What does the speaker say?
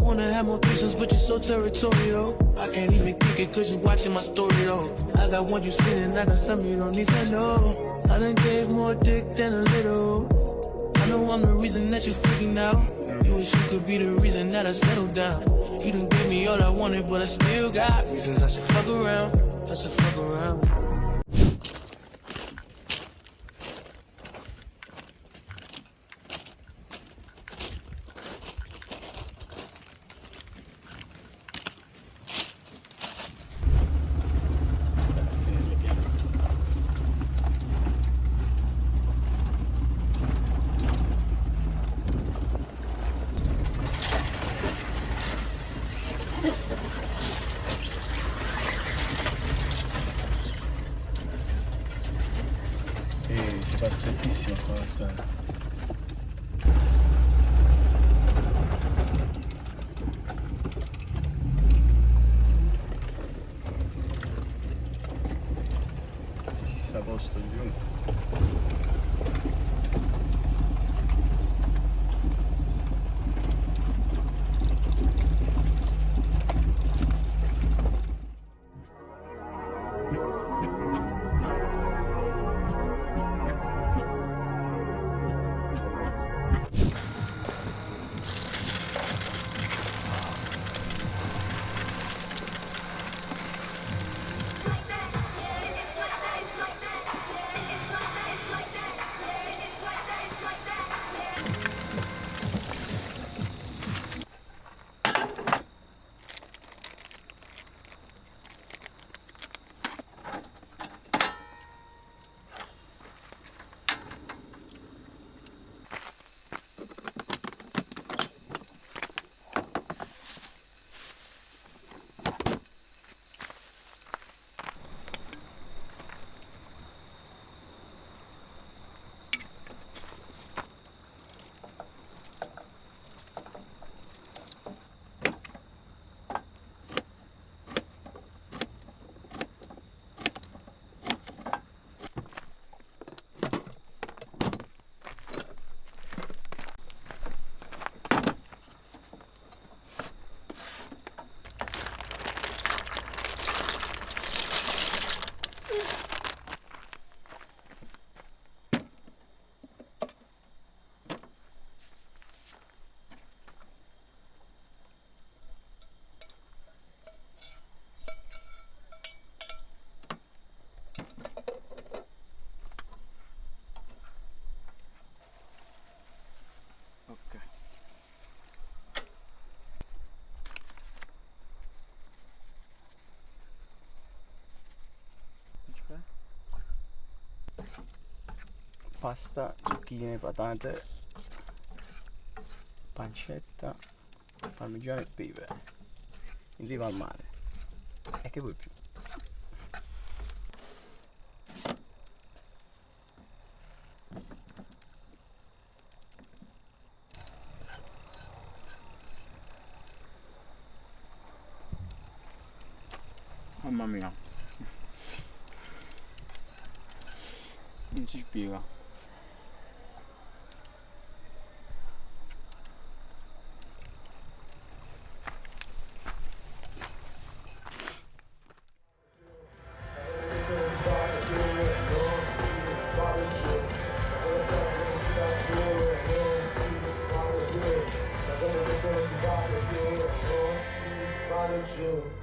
Wanna have more patience, but you're so territorial. I can't even kick it cause you're watching my story though. I got one you sitting, I got some you don't need to know. I done gave more dick than a little. I know I'm the reason that you're freaking out. You wish you could be the reason that I settled down. You done gave me all I wanted, but I still got reasons I should fuck around. I should fuck around. Si fa strettissimo qua la strada. Ci sta posto giù. Pasta, zucchine, patate, pancetta, parmigiano e pepe in riva al mare. E che vuoi più? Mamma mia, non si spiega. You